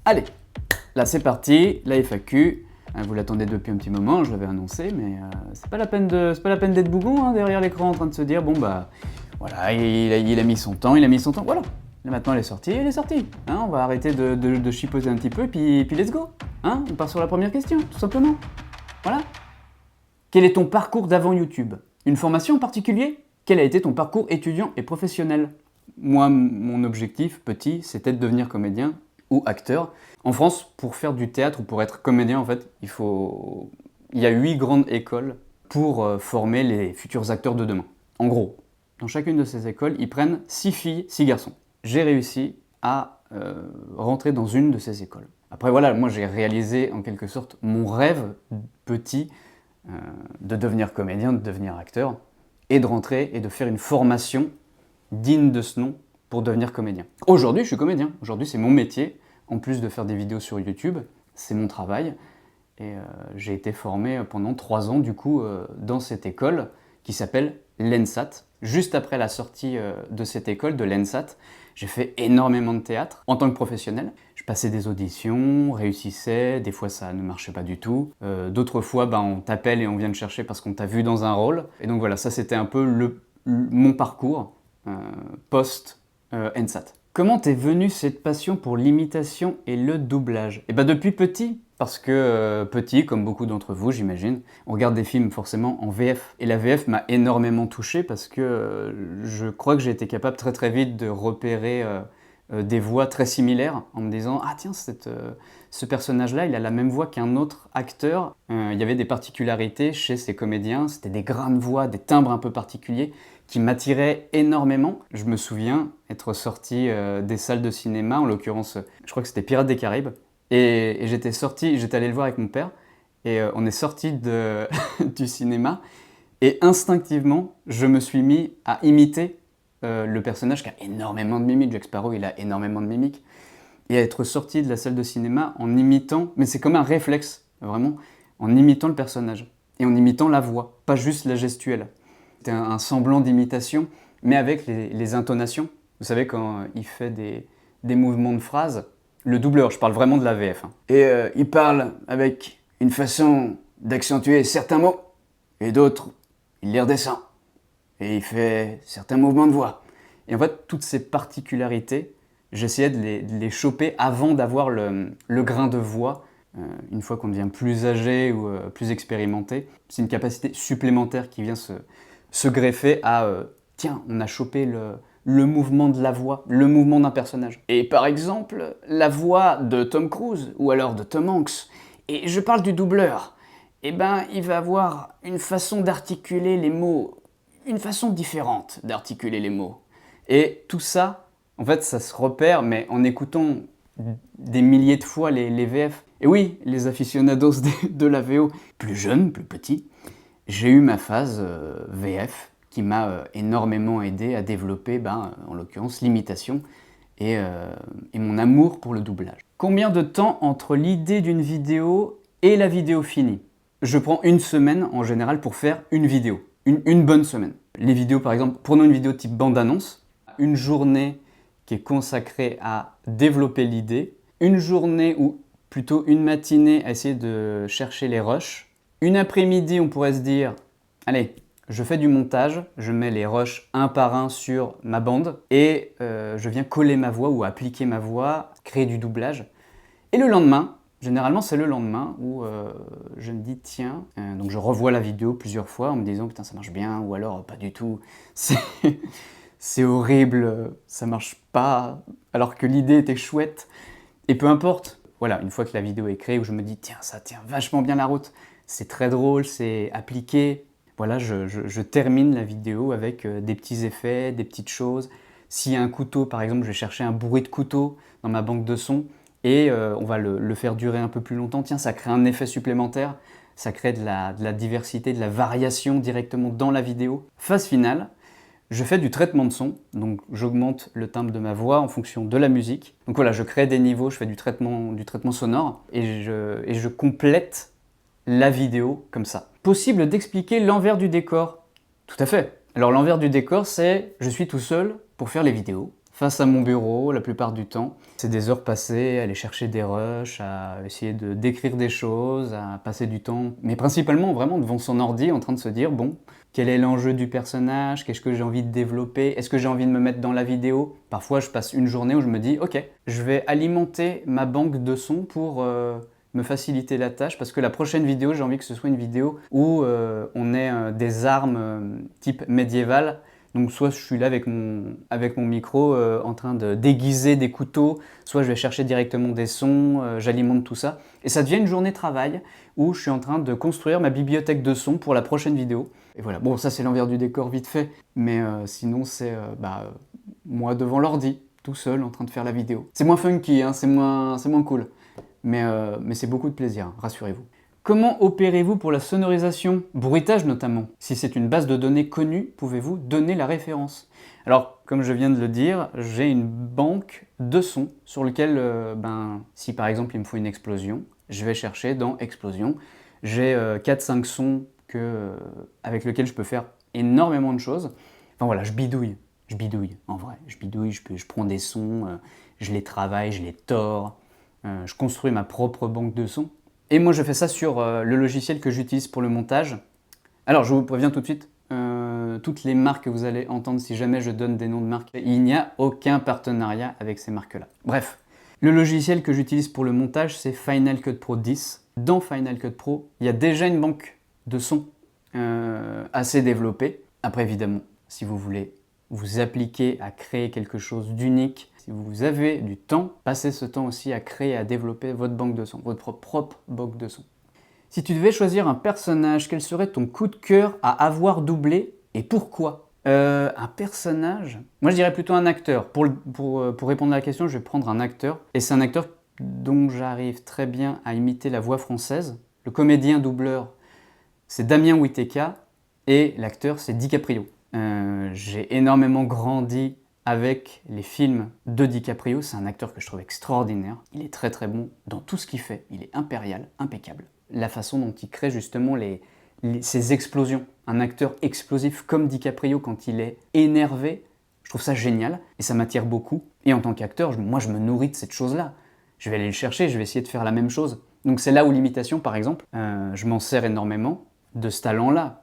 Allez, là c'est parti, la FAQ. Vous l'attendez depuis un petit moment, je l'avais annoncé, mais c'est pas la peine d'être bougon hein, derrière l'écran en train de se dire bon bah voilà, il a mis son temps, voilà. Là maintenant elle est sortie, Hein, on va arrêter de chipoter un petit peu, puis let's go. Hein, on part sur la première question, tout simplement. Voilà. Quel est ton parcours d'avant YouTube? Une formation en particulier? Quel a été ton parcours étudiant et professionnel? Moi, mon objectif petit, c'était de devenir comédien ou acteur. En France, pour faire du théâtre ou pour être comédien, en fait, il y a 8 grandes écoles pour former les futurs acteurs de demain. En gros, dans chacune de ces écoles, ils prennent 6 filles, 6 garçons. J'ai réussi à rentrer dans une de ces écoles. Après voilà, moi j'ai réalisé en quelque sorte mon rêve petit de devenir comédien, de devenir acteur, et de rentrer et de faire une formation digne de ce nom pour devenir comédien. Aujourd'hui, je suis comédien. Aujourd'hui, c'est mon métier. En plus de faire des vidéos sur YouTube, c'est mon travail. Et j'ai été formé pendant 3 ans, du coup, dans cette école qui s'appelle l'ENSAT. Juste après la sortie de cette école, de l'ENSAT, j'ai fait énormément de théâtre en tant que professionnel. Je passais des auditions, réussissais, des fois ça ne marchait pas du tout. D'autres fois, on t'appelle et on vient te chercher parce qu'on t'a vu dans un rôle. Et donc voilà, ça c'était un peu mon parcours post-ENSAT. Comment t'es venue cette passion pour l'imitation et le doublage? Et depuis petit, parce que petit, comme beaucoup d'entre vous j'imagine, on regarde des films forcément en VF. Et la VF m'a énormément touché parce que je crois que j'ai été capable très très vite de repérer des voix très similaires en me disant « Ah tiens, ce personnage-là, il a la même voix qu'un autre acteur. » Il y avait des particularités chez ces comédiens, c'était des grains de voix, des timbres un peu particuliers qui m'attiraient énormément. Je me souviens être sorti des salles de cinéma, en l'occurrence, je crois que c'était Pirates des Caraïbes, et j'étais allé le voir avec mon père, et on est sorti du cinéma, et instinctivement, je me suis mis à imiter le personnage qui a énormément de mimiques. Jack Sparrow, il a énormément de mimiques. Et à être sorti de la salle de cinéma en imitant, mais c'est comme un réflexe, vraiment, en imitant le personnage, et en imitant la voix, pas juste la gestuelle. C'était un semblant d'imitation, mais avec les intonations. Vous savez, quand il fait des mouvements de phrases, le doubleur, je parle vraiment de la VF, hein. Et il parle avec une façon d'accentuer certains mots, et d'autres, il les redescend. Et il fait certains mouvements de voix. Et en fait, toutes ces particularités, j'essayais de les choper avant d'avoir le grain de voix. Une fois qu'on devient plus âgé ou plus expérimenté, c'est une capacité supplémentaire qui vient se greffer à tiens, on a chopé le mouvement de la voix, le mouvement d'un personnage. Et par exemple, la voix de Tom Cruise ou alors de Tom Hanks, et je parle du doubleur, il va avoir une façon d'articuler les mots, une façon différente d'articuler les mots. Et tout ça, en fait, ça se repère, mais en écoutant des milliers de fois les VF. Et oui, les aficionados de la VO, plus jeunes, plus petits, j'ai eu ma phase VF qui m'a énormément aidé à développer, en l'occurrence, l'imitation et mon amour pour le doublage. Combien de temps entre l'idée d'une vidéo et la vidéo finie? Je prends 1 semaine en général pour faire une vidéo. Une bonne semaine. Les vidéos, par exemple, prenons une vidéo type bande-annonce, une journée qui est consacrée à développer l'idée, une journée ou plutôt une matinée à essayer de chercher les rushs, une après-midi on pourrait se dire, allez, je fais du montage, je mets les rushs un par un sur ma bande et je viens coller ma voix ou appliquer ma voix, créer du doublage. Et le lendemain, généralement c'est le lendemain où je me dis tiens, donc je revois la vidéo plusieurs fois en me disant putain ça marche bien ou alors pas du tout, c'est horrible, ça marche pas, alors que l'idée était chouette. Et peu importe, voilà, une fois que la vidéo est créée où je me dis tiens ça tient vachement bien la route, c'est très drôle, c'est appliqué, voilà je termine la vidéo avec des petits effets, des petites choses. S'il y a un couteau par exemple, je vais chercher un bruit de couteau dans ma banque de sons, et on va le faire durer un peu plus longtemps. Tiens, ça crée un effet supplémentaire, ça crée de la diversité, de la variation directement dans la vidéo. Phase finale, je fais du traitement de son, donc j'augmente le timbre de ma voix en fonction de la musique. Donc voilà, je crée des niveaux, je fais du traitement sonore, et je complète la vidéo comme ça. Possible d'expliquer l'envers du décor? Tout à fait. Alors l'envers du décor, c'est je suis tout seul pour faire les vidéos. face à mon bureau la plupart du temps. C'est des heures passées à aller chercher des rushs, à essayer de d'écrire des choses, à passer du temps, mais principalement vraiment devant son ordi en train de se dire bon, quel est l'enjeu du personnage, qu'est-ce que j'ai envie de développer, est-ce que j'ai envie de me mettre dans la vidéo. Parfois je passe une journée où je me dis ok, je vais alimenter ma banque de sons pour me faciliter la tâche parce que la prochaine vidéo, j'ai envie que ce soit une vidéo où on ait des armes type médiéval. Donc soit je suis là avec mon micro en train de déguiser des couteaux, soit je vais chercher directement des sons, j'alimente tout ça. Et ça devient une journée de travail où je suis en train de construire ma bibliothèque de sons pour la prochaine vidéo. Et voilà, bon ça c'est l'envers du décor vite fait, mais sinon c'est moi devant l'ordi, tout seul en train de faire la vidéo. C'est moins funky, hein, c'est moins cool, mais c'est beaucoup de plaisir, rassurez-vous. Comment opérez-vous pour la sonorisation, bruitage notamment? Si c'est une base de données connue, pouvez-vous donner la référence? Alors, comme je viens de le dire, j'ai une banque de sons sur lequel, si par exemple il me faut une explosion, je vais chercher dans explosion. J'ai 4-5 sons avec lesquels je peux faire énormément de choses. Enfin voilà, je bidouille en vrai. Je bidouille, je prends des sons, je les travaille, je les tords, je construis ma propre banque de sons. Et moi je fais ça sur le logiciel que j'utilise pour le montage. Alors je vous préviens tout de suite, toutes les marques que vous allez entendre si jamais je donne des noms de marques, il n'y a aucun partenariat avec ces marques-là. Bref, le logiciel que j'utilise pour le montage c'est Final Cut Pro 10. Dans Final Cut Pro, il y a déjà une banque de sons assez développée. Après évidemment, si vous voulez vous appliquer à créer quelque chose d'unique, si vous avez du temps, passez ce temps aussi à créer, à développer votre banque de sons, votre propre banque de sons. Si tu devais choisir un personnage, quel serait ton coup de cœur à avoir doublé et pourquoi? Un personnage? Moi je dirais plutôt un acteur. Pour répondre à la question, je vais prendre un acteur. Et c'est un acteur dont j'arrive très bien à imiter la voix française. Le comédien doubleur, c'est Damien Witeka et l'acteur, c'est DiCaprio. J'ai énormément grandi avec les films de DiCaprio. C'est un acteur que je trouve extraordinaire. Il est très très bon dans tout ce qu'il fait. Il est impérial, impeccable. La façon dont il crée justement ces explosions. Un acteur explosif comme DiCaprio quand il est énervé, je trouve ça génial et ça m'attire beaucoup. Et en tant qu'acteur, moi je me nourris de cette chose-là. Je vais aller le chercher, je vais essayer de faire la même chose. Donc c'est là où l'imitation par exemple, je m'en sers énormément de ce talent-là.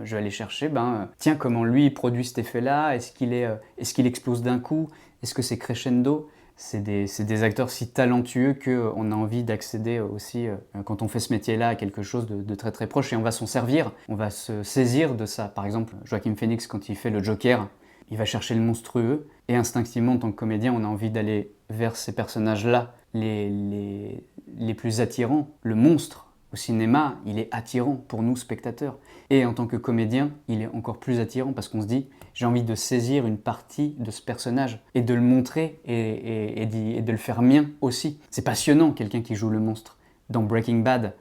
Je vais aller chercher, tiens, comment lui il produit cet effet-là, est-ce qu'il explose d'un coup, est-ce que c'est crescendo? C'est des acteurs si talentueux qu'on a envie d'accéder aussi, quand on fait ce métier-là, à quelque chose de très très proche et on va s'en servir, on va se saisir de ça. Par exemple, Joaquin Phoenix, quand il fait le Joker, il va chercher le monstrueux et instinctivement, en tant que comédien, on a envie d'aller vers ces personnages-là, les plus attirants. Le monstre, au cinéma, il est attirant pour nous, spectateurs. Et en tant que comédien, il est encore plus attirant parce qu'on se dit j'ai envie de saisir une partie de ce personnage et de le montrer et de le faire mien aussi. C'est passionnant, quelqu'un qui joue le monstre. Dans Breaking Bad,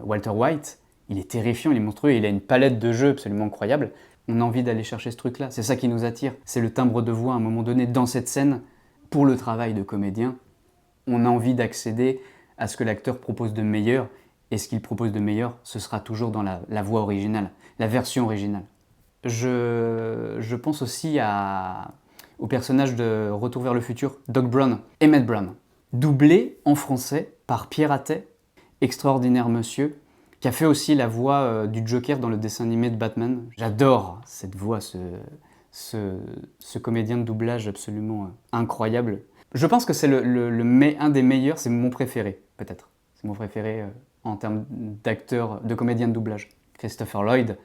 Walter White, il est terrifiant, il est monstrueux, il a une palette de jeux absolument incroyable. On a envie d'aller chercher ce truc-là, c'est ça qui nous attire. C'est le timbre de voix à un moment donné dans cette scène. Pour le travail de comédien, on a envie d'accéder à ce que l'acteur propose de meilleur. Et ce qu'il propose de meilleur, ce sera toujours dans la voix originale, la version originale. Je pense aussi au personnage de Retour vers le futur, Doc Brown, Emmett Brown, doublé en français par Pierre Athey, extraordinaire monsieur, qui a fait aussi la voix du Joker dans le dessin animé de Batman. J'adore cette voix, ce comédien de doublage absolument incroyable. Je pense que c'est un des meilleurs, c'est mon préféré, peut-être. C'est mon préféré en termes d'acteur, de comédien de doublage. Christopher Lloyd,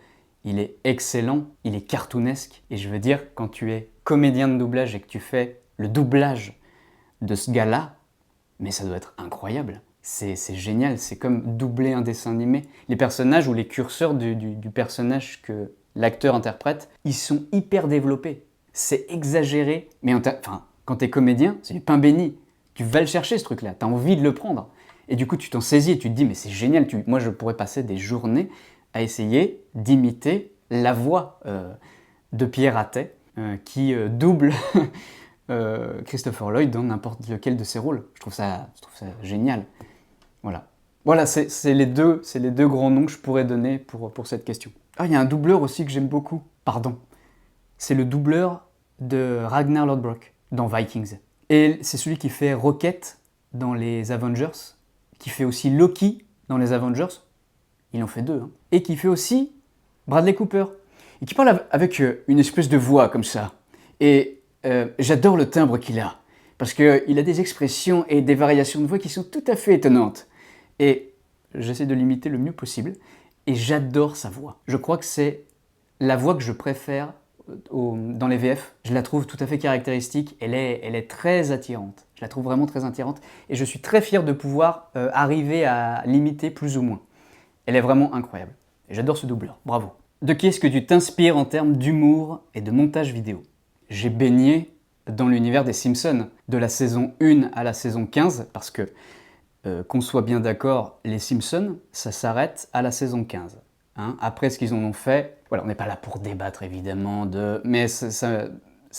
il est excellent, il est cartoonesque. Et je veux dire, quand tu es comédien de doublage et que tu fais le doublage de ce gars-là, mais ça doit être incroyable. C'est génial, c'est comme doubler un dessin animé. Les personnages ou les curseurs du personnage que l'acteur interprète, ils sont hyper développés. C'est exagéré, mais quand t'es comédien, c'est du pain béni. Tu vas le chercher ce truc-là, t'as envie de le prendre. Et du coup, tu t'en saisis et tu te dis, mais c'est génial, moi je pourrais passer des journées à essayer d'imiter la voix de Pierre Athey qui double Christopher Lloyd dans n'importe lequel de ses rôles. Je trouve ça génial. Voilà, c'est les deux grands noms que je pourrais donner pour cette question. Ah, il y a un doubleur aussi que j'aime beaucoup. Pardon. C'est le doubleur de Ragnar Lodbrok dans Vikings. Et c'est celui qui fait Rocket dans les Avengers, qui fait aussi Loki dans les Avengers, il en fait deux, hein. Et qui fait aussi Bradley Cooper, et qui parle avec une espèce de voix comme ça. Et j'adore le timbre qu'il a, parce qu'il a des expressions et des variations de voix qui sont tout à fait étonnantes. Et j'essaie de l'imiter le mieux possible, et j'adore sa voix. Je crois que c'est la voix que je préfère dans les VF. Je la trouve tout à fait caractéristique, elle est très attirante. Je la trouve vraiment très attirante, et je suis très fier de pouvoir arriver à l'imiter plus ou moins. Elle est vraiment incroyable. Et j'adore ce doubleur, bravo. De qui est-ce que tu t'inspires en termes d'humour et de montage vidéo? J'ai baigné dans l'univers des Simpsons, de la saison 1 à la saison 15, parce que, qu'on soit bien d'accord, les Simpsons, ça s'arrête à la saison 15. Hein. Après ce qu'ils en ont fait, voilà, on n'est pas là pour débattre évidemment, mais ça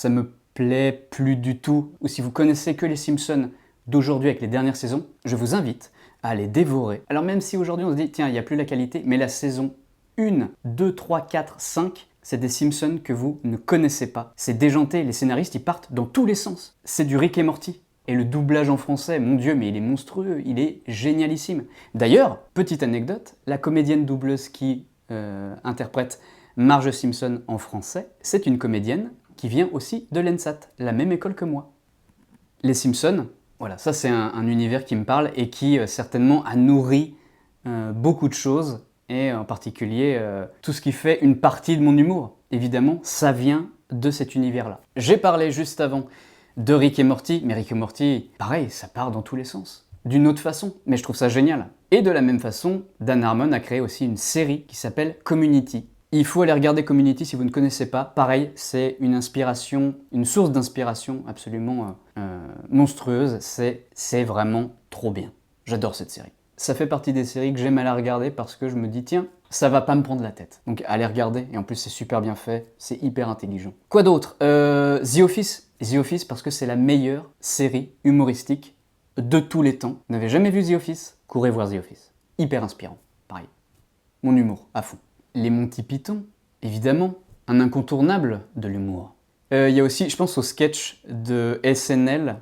me plaît plus du tout. Ou si vous connaissez que les Simpsons d'aujourd'hui avec les dernières saisons, je vous invite à les dévorer. Alors même si aujourd'hui on se dit, tiens, il n'y a plus la qualité, mais la saison 1, 2, 3, 4, 5, c'est des Simpsons que vous ne connaissez pas. C'est déjanté, les scénaristes, ils partent dans tous les sens. C'est du Rick et Morty. Et le doublage en français, mon Dieu, mais il est monstrueux, il est génialissime. D'ailleurs, petite anecdote, la comédienne doubleuse qui interprète Marge Simpson en français, c'est une comédienne qui vient aussi de l'ENSAT, la même école que moi. Les Simpsons, voilà, ça c'est un univers qui me parle et qui certainement a nourri beaucoup de choses, et en particulier tout ce qui fait une partie de mon humour. Évidemment, ça vient de cet univers-là. J'ai parlé juste avant de Rick et Morty, mais Rick et Morty, pareil, ça part dans tous les sens. D'une autre façon, mais je trouve ça génial. Et de la même façon, Dan Harmon a créé aussi une série qui s'appelle Community. Il faut aller regarder Community si vous ne connaissez pas. Pareil, c'est une inspiration, une source d'inspiration absolument monstrueuse. C'est vraiment trop bien. J'adore cette série. Ça fait partie des séries que j'aime aller regarder parce que je me dis, tiens, ça va pas me prendre la tête. Donc allez regarder, et en plus c'est super bien fait, c'est hyper intelligent. Quoi d'autre? The Office. The Office parce que c'est la meilleure série humoristique de tous les temps. Vous n'avez jamais vu The Office? Courez voir The Office. Hyper inspirant, pareil. Mon humour, à fond. Les Monty Python, évidemment, un incontournable de l'humour. Il y a aussi, je pense au sketch de SNL,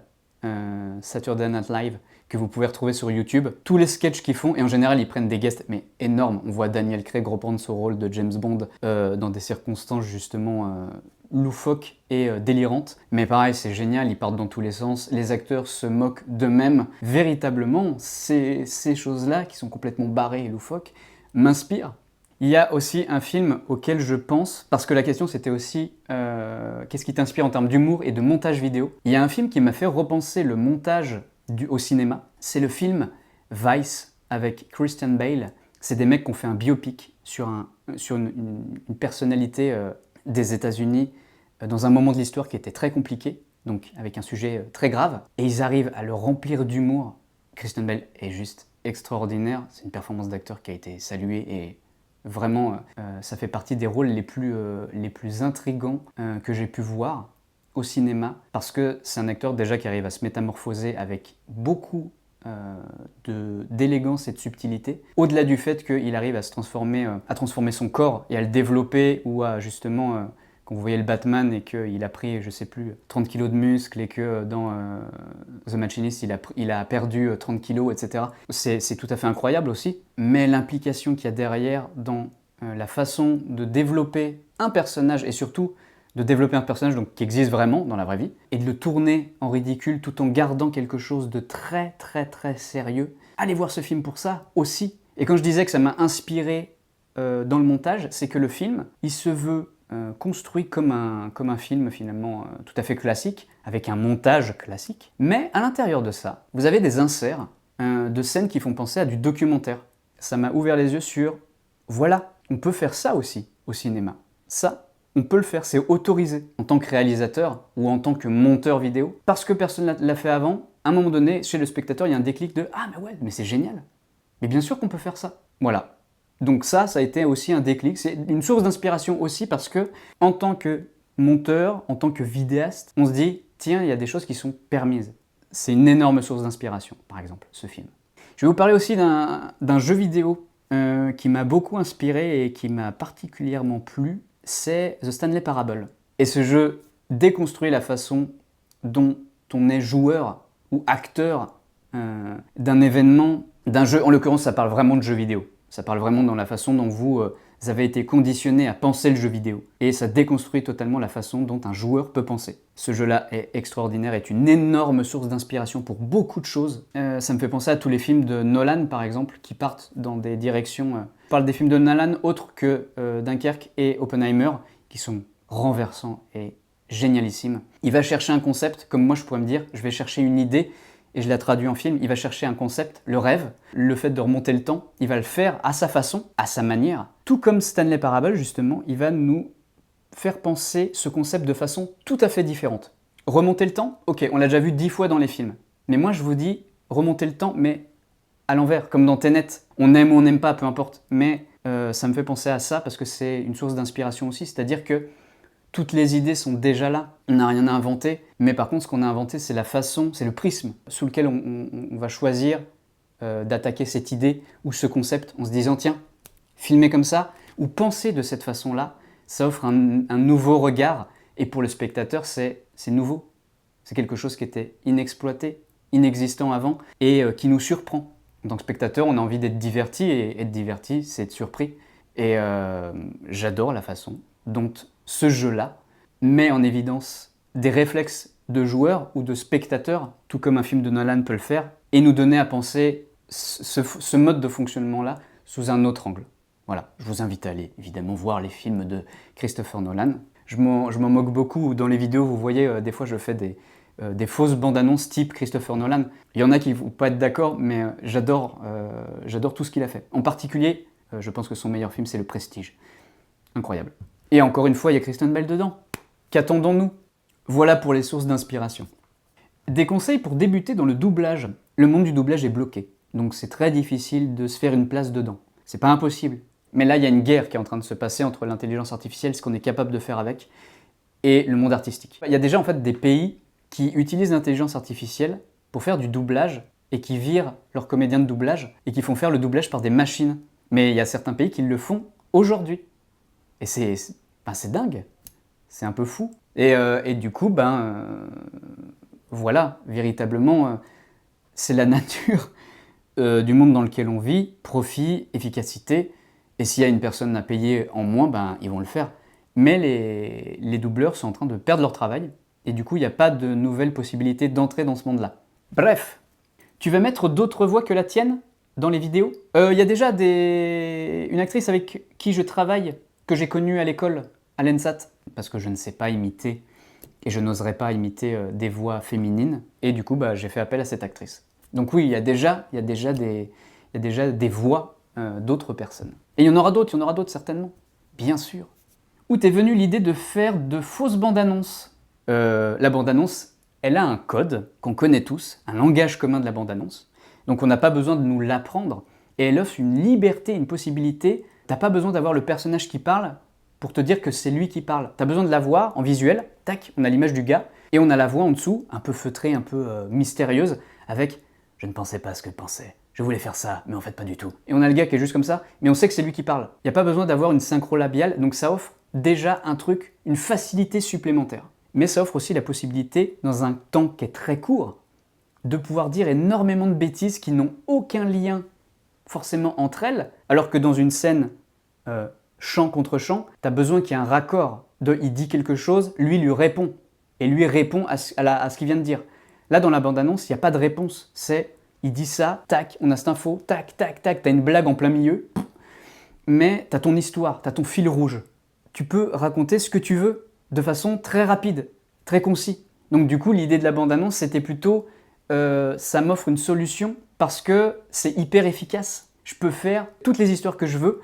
Saturday Night Live, que vous pouvez retrouver sur YouTube. Tous les sketchs qu'ils font, et en général ils prennent des guests, mais énormes. On voit Daniel Craig reprendre son rôle de James Bond dans des circonstances justement loufoques et délirantes. Mais pareil, c'est génial, ils partent dans tous les sens. Les acteurs se moquent d'eux-mêmes. Véritablement, ces choses-là, qui sont complètement barrées et loufoques, m'inspirent. Il y a aussi un film auquel je pense, parce que la question c'était aussi qu'est-ce qui t'inspire en termes d'humour et de montage vidéo. Il y a un film qui m'a fait repenser le montage au cinéma, c'est le film Vice avec Christian Bale. C'est des mecs qui ont fait un biopic sur une personnalité des États-Unis dans un moment de l'histoire qui était très compliqué, donc avec un sujet très grave, et ils arrivent à le remplir d'humour. Christian Bale est juste extraordinaire, c'est une performance d'acteur qui a été saluée et vraiment ça fait partie des rôles les plus intrigants que j'ai pu voir au cinéma, parce que c'est un acteur déjà qui arrive à se métamorphoser avec beaucoup d'élégance et de subtilité, au-delà du fait qu'il arrive à transformer son corps et à le développer, ou à justement, quand vous voyez le Batman et qu'il a pris, je sais plus, 30 kilos de muscles, et que dans The Machinist, il a perdu 30 kilos, etc. C'est tout à fait incroyable aussi, mais l'implication qu'il y a derrière dans la façon de développer un personnage, et surtout de développer un personnage donc, qui existe vraiment dans la vraie vie, et de le tourner en ridicule tout en gardant quelque chose de très très très sérieux. Allez voir ce film pour ça aussi. Et quand je disais que ça m'a inspiré dans le montage, c'est que le film, il se veut construit comme un film finalement tout à fait classique, avec un montage classique, mais à l'intérieur de ça, vous avez des inserts de scènes qui font penser à du documentaire. Ça m'a ouvert les yeux sur, voilà, on peut faire ça aussi au cinéma. Ça, on peut le faire, c'est autorisé en tant que réalisateur ou en tant que monteur vidéo, parce que personne ne l'a fait avant. À un moment donné, chez le spectateur, il y a un déclic de « Ah, mais ouais, mais c'est génial, mais bien sûr qu'on peut faire ça ». Voilà. Donc ça a été aussi un déclic, c'est une source d'inspiration aussi, parce que en tant que monteur, en tant que vidéaste, on se dit « Tiens, il y a des choses qui sont permises ». C'est une énorme source d'inspiration, par exemple, ce film. Je vais vous parler aussi d'un jeu vidéo qui m'a beaucoup inspiré et qui m'a particulièrement plu, c'est The Stanley Parable. Et ce jeu déconstruit la façon dont on est joueur ou acteur d'un événement, d'un jeu. En l'occurrence, ça parle vraiment de jeux vidéo. Ça parle vraiment dans la façon dont vous avez été conditionné à penser le jeu vidéo. Et ça déconstruit totalement la façon dont un joueur peut penser. Ce jeu-là est extraordinaire, est une énorme source d'inspiration pour beaucoup de choses. Ça me fait penser à tous les films de Nolan, par exemple, qui partent dans des directions... Je parle des films de Nolan autres que Dunkerque et Oppenheimer, qui sont renversants et génialissimes. Il va chercher un concept, comme moi je pourrais me dire, je vais chercher une idée, et je la traduis en film, il va chercher un concept, le rêve, le fait de remonter le temps, il va le faire à sa façon, à sa manière. Tout comme Stanley Parable, justement, il va nous faire penser ce concept de façon tout à fait différente. Remonter le temps, ok, on l'a déjà vu 10 fois dans les films. Mais moi je vous dis, remonter le temps, mais à l'envers, comme dans Tenet. On aime ou on n'aime pas, peu importe. Mais ça me fait penser à ça parce que c'est une source d'inspiration aussi, c'est-à-dire que toutes les idées sont déjà là, on n'a rien à inventer, mais par contre ce qu'on a inventé c'est la façon, c'est le prisme sous lequel on va choisir d'attaquer cette idée ou ce concept en se disant tiens, filmer comme ça ou penser de cette façon-là, ça offre un nouveau regard et pour le spectateur c'est nouveau. C'est quelque chose qui était inexploité, inexistant avant et qui nous surprend. En tant que spectateur on a envie d'être diverti et être diverti c'est être surpris et j'adore la façon dont ce jeu-là met en évidence des réflexes de joueurs ou de spectateurs, tout comme un film de Nolan peut le faire, et nous donner à penser ce mode de fonctionnement-là sous un autre angle. Voilà, je vous invite à aller évidemment voir les films de Christopher Nolan. Je m'en moque beaucoup, dans les vidéos vous voyez, des fois je fais des fausses bandes-annonces type Christopher Nolan. Il y en a qui ne vont pas être d'accord, mais j'adore tout ce qu'il a fait. En particulier, je pense que son meilleur film c'est Le Prestige. Incroyable. Et encore une fois, il y a Kristen Bell dedans. Qu'attendons-nous? Voilà pour les sources d'inspiration. Des conseils pour débuter dans le doublage. Le monde du doublage est bloqué, donc c'est très difficile de se faire une place dedans. C'est pas impossible. Mais là, il y a une guerre qui est en train de se passer entre l'intelligence artificielle, ce qu'on est capable de faire avec, et le monde artistique. Il y a déjà en fait des pays qui utilisent l'intelligence artificielle pour faire du doublage et qui virent leurs comédiens de doublage et qui font faire le doublage par des machines. Mais il y a certains pays qui le font aujourd'hui. Et c'est dingue, c'est un peu fou. Et du coup, voilà, véritablement, c'est la nature du monde dans lequel on vit, profit, efficacité, et s'il y a une personne à payer en moins, ils vont le faire. Mais les doubleurs sont en train de perdre leur travail, et du coup, il n'y a pas de nouvelles possibilités d'entrer dans ce monde-là. Bref, tu vas mettre d'autres voix que la tienne dans les vidéos? Il y a déjà une actrice avec qui je travaille, que j'ai connue à l'école, à l'ENSAT, parce que je ne sais pas imiter, et je n'oserais pas imiter des voix féminines, et du coup j'ai fait appel à cette actrice. Donc oui, il y a déjà des voix d'autres personnes. Et il y en aura d'autres certainement, bien sûr. Où t'es venue l'idée de faire de fausses bandes-annonces? La bande-annonce, elle a un code qu'on connaît tous, un langage commun de la bande-annonce, donc on n'a pas besoin de nous l'apprendre, et elle offre une liberté, une possibilité. T'as pas besoin d'avoir le personnage qui parle pour te dire que c'est lui qui parle. T'as besoin de la voir en visuel, tac, on a l'image du gars, et on a la voix en dessous, un peu feutrée, un peu mystérieuse, avec « je ne pensais pas ce que pensais, je voulais faire ça, mais en fait pas du tout ». Et on a le gars qui est juste comme ça, mais on sait que c'est lui qui parle. Il n'y a pas besoin d'avoir une synchro labiale, donc ça offre déjà un truc, une facilité supplémentaire. Mais ça offre aussi la possibilité, dans un temps qui est très court, de pouvoir dire énormément de bêtises qui n'ont aucun lien forcément entre elles, alors que dans une scène chant contre chant, tu as besoin qu'il y ait un raccord. Il dit quelque chose, lui répond, et lui répond à ce qu'il vient de dire. Là, dans la bande-annonce, il n'y a pas de réponse, c'est il dit ça, tac, on a cette info, tac, tac, tac, tu as une blague en plein milieu, mais tu as ton histoire, tu as ton fil rouge. Tu peux raconter ce que tu veux de façon très rapide, très concis. Donc du coup, l'idée de la bande-annonce, c'était plutôt ça m'offre une solution parce que c'est hyper efficace. Je peux faire toutes les histoires que je veux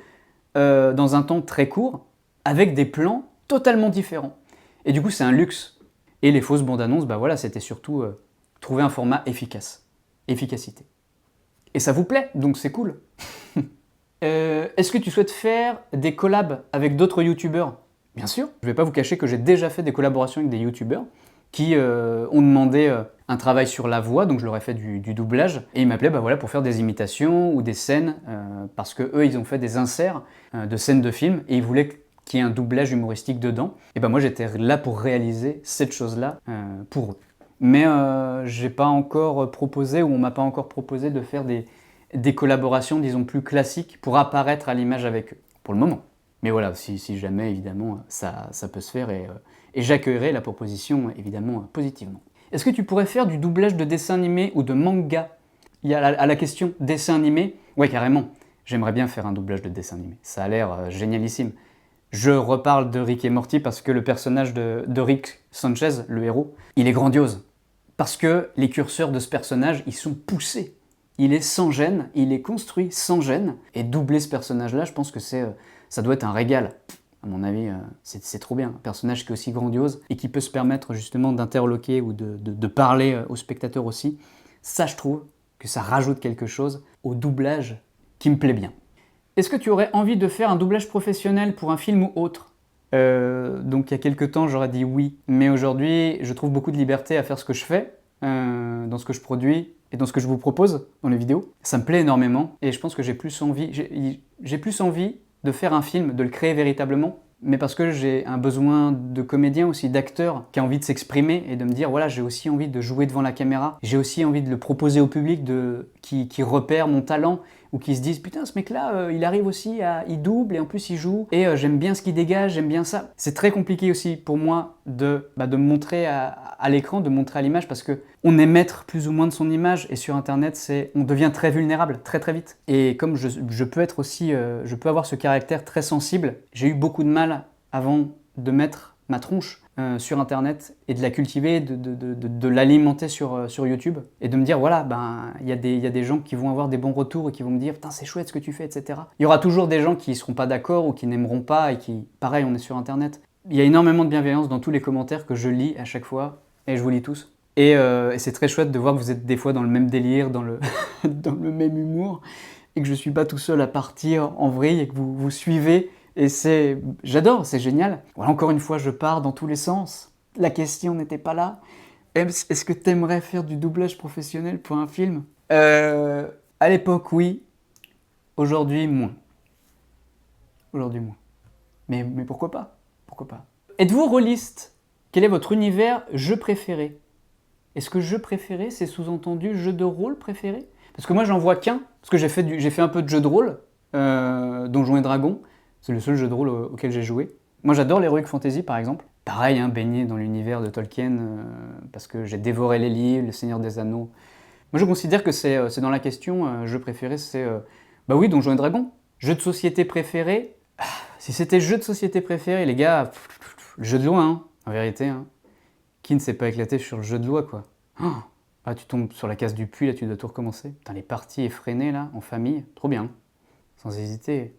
dans un temps très court, avec des plans totalement différents. Et du coup, c'est un luxe. Et les fausses bandes-annonces, voilà, c'était surtout trouver un format efficace. Efficacité. Et ça vous plaît, donc c'est cool. Est-ce que tu souhaites faire des collabs avec d'autres youtubeurs? Bien sûr. Je ne vais pas vous cacher que j'ai déjà fait des collaborations avec des youtubeurs qui ont demandé un travail sur la voix, donc je leur ai fait du doublage, et ils m'appelaient pour faire des imitations ou des scènes, parce que eux ils ont fait des inserts de scènes de films, et ils voulaient qu'il y ait un doublage humoristique dedans. Et ben moi j'étais là pour réaliser cette chose-là pour eux. Mais j'ai pas encore proposé, ou on m'a pas encore proposé de faire des collaborations, disons, plus classiques pour apparaître à l'image avec eux, pour le moment. Mais voilà, si jamais, évidemment, ça peut se faire, et j'accueillerai la proposition, évidemment, positivement. Est-ce que tu pourrais faire du doublage de dessin animé ou de manga? Il y a à la question dessin animé, ouais, carrément. J'aimerais bien faire un doublage de dessin animé. Ça a l'air génialissime. Je reparle de Rick et Morty parce que le personnage de Rick Sanchez, le héros, il est grandiose. Parce que les curseurs de ce personnage, ils sont poussés. Il est sans gêne, il est construit sans gêne. Et doubler ce personnage-là, je pense que ça doit être un régal. À mon avis, c'est trop bien. Un personnage qui est aussi grandiose et qui peut se permettre justement d'interloquer ou de parler aux spectateurs aussi. Ça, je trouve que ça rajoute quelque chose au doublage qui me plaît bien. Est-ce que tu aurais envie de faire un doublage professionnel pour un film ou autre? Donc il y a quelques temps, j'aurais dit oui. Mais aujourd'hui, je trouve beaucoup de liberté à faire ce que je fais, dans ce que je produis et dans ce que je vous propose dans les vidéos. Ça me plaît énormément et je pense que j'ai plus envie de faire un film, de le créer véritablement, mais parce que j'ai un besoin de comédien aussi, d'acteur, qui a envie de s'exprimer et de me dire, voilà, j'ai aussi envie de jouer devant la caméra, j'ai aussi envie de le proposer au public, qui repère mon talent, ou qui se disent, putain, ce mec-là, il arrive aussi, il double, et en plus il joue, et j'aime bien ce qu'il dégage, j'aime bien ça. C'est très compliqué aussi pour moi de me montrer à l'écran, de montrer à l'image, parce que on est maître plus ou moins de son image, et sur Internet, on devient très vulnérable, très très vite. Et comme je peux être aussi, je peux avoir ce caractère très sensible, j'ai eu beaucoup de mal avant de mettre ma tronche sur Internet et de la cultiver, de l'alimenter sur YouTube et de me dire, voilà, il y a des gens qui vont avoir des bons retours et qui vont me dire, putain, c'est chouette ce que tu fais, etc. Il y aura toujours des gens qui ne seront pas d'accord ou qui n'aimeront pas et qui, pareil, on est sur Internet. Il y a énormément de bienveillance dans tous les commentaires que je lis à chaque fois, et je vous lis tous. Et c'est très chouette de voir que vous êtes des fois dans le même délire, dans le même humour, et que je ne suis pas tout seul à partir en vrille et que vous suivez. Et j'adore, c'est génial. Voilà, encore une fois, je pars dans tous les sens. La question n'était pas là. Est-ce que tu aimerais faire du doublage professionnel pour un film? À l'époque, oui. Aujourd'hui, moins. Aujourd'hui, moins. Mais pourquoi pas? Pourquoi pas? Êtes-vous rôliste? Quel est votre univers jeu préféré? Est-ce que jeu préféré, c'est sous-entendu jeu de rôle préféré? Parce que moi, j'en vois qu'un. Parce que j'ai fait un peu de jeu de rôle, Donjons et Dragons. C'est le seul jeu de rôle auquel j'ai joué. Moi, j'adore l'Heroic Fantasy, par exemple. Pareil, baigné dans l'univers de Tolkien, parce que j'ai dévoré les livres, Le Seigneur des Anneaux. Moi, je considère que c'est dans la question, jeu préféré, c'est... bah oui, Donjons et Dragons. Jeu de société préféré. Si c'était jeu de société préféré, les gars, le jeu de loi, en vérité. Qui ne s'est pas éclaté sur le jeu de loi, quoi. Ah, tu tombes sur la case du puits, là, tu dois tout recommencer. Putain, les parties effrénées, là, en famille, trop bien. Sans hésiter.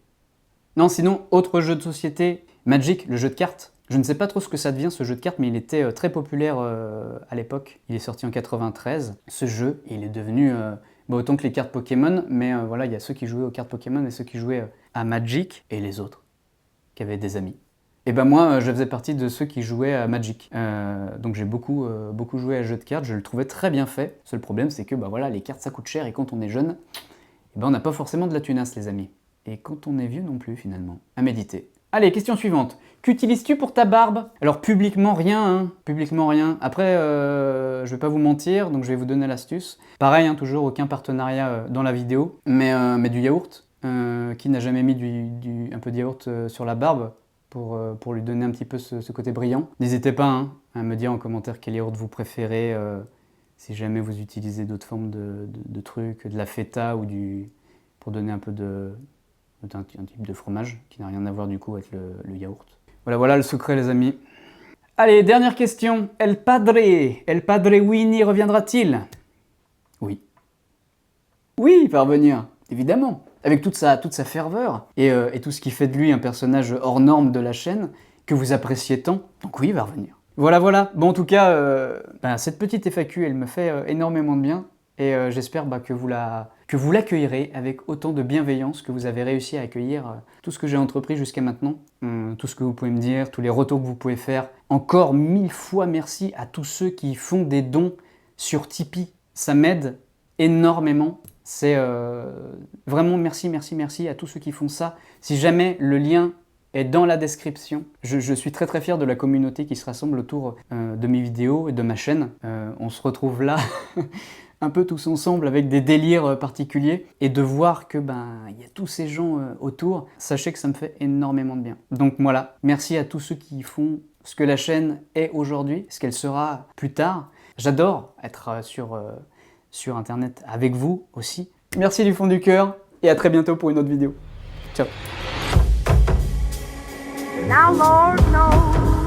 Non, sinon, autre jeu de société, Magic, le jeu de cartes. Je ne sais pas trop ce que ça devient, ce jeu de cartes, mais il était très populaire à l'époque. Il est sorti en 93. Ce jeu, il est devenu autant que les cartes Pokémon, mais voilà, il y a ceux qui jouaient aux cartes Pokémon et ceux qui jouaient à Magic, et les autres, qui avaient des amis. Et ben moi, je faisais partie de ceux qui jouaient à Magic. Donc j'ai beaucoup joué à ce jeu de cartes, je le trouvais très bien fait. Le seul problème, c'est que voilà, les cartes, ça coûte cher, et quand on est jeune, on n'a pas forcément de la thunasse, les amis. Et quand on est vieux non plus, finalement. À méditer. Allez, question suivante. Qu'utilises-tu pour ta barbe? Alors, publiquement, rien. Publiquement, rien. Après, je vais pas vous mentir, donc je vais vous donner l'astuce. Pareil, toujours aucun partenariat dans la vidéo, mais du yaourt. Qui n'a jamais mis un peu de yaourt sur la barbe pour lui donner un petit peu ce côté brillant. N'hésitez pas à me dire en commentaire quel yaourt vous préférez, si jamais vous utilisez d'autres formes de trucs, de la feta ou pour donner un peu un type de fromage qui n'a rien à voir du coup avec le yaourt. Voilà le secret, les amis. Allez, dernière question. El Padre Winnie reviendra-t-il? Oui. Oui, il va revenir, évidemment. Avec toute sa ferveur et tout ce qui fait de lui un personnage hors norme de la chaîne que vous appréciez tant. Donc oui, il va revenir. Voilà. Bon, en tout cas, cette petite FAQ, elle me fait énormément de bien. Et j'espère que vous l'accueillerez avec autant de bienveillance que vous avez réussi à accueillir tout ce que j'ai entrepris jusqu'à maintenant, tout ce que vous pouvez me dire, tous les retours que vous pouvez faire. Encore 1000 fois merci à tous ceux qui font des dons sur Tipeee. Ça m'aide énormément. C'est vraiment merci à tous ceux qui font ça. Si jamais le lien est dans la description. Je suis très très fier de la communauté qui se rassemble autour de mes vidéos et de ma chaîne. On se retrouve là un peu tous ensemble avec des délires particuliers et de voir que il y a tous ces gens autour, sachez que ça me fait énormément de bien. Donc voilà, merci à tous ceux qui font ce que la chaîne est aujourd'hui, ce qu'elle sera plus tard. J'adore être sur internet avec vous aussi. Merci du fond du cœur et à très bientôt pour une autre vidéo. Ciao. Now Lord knows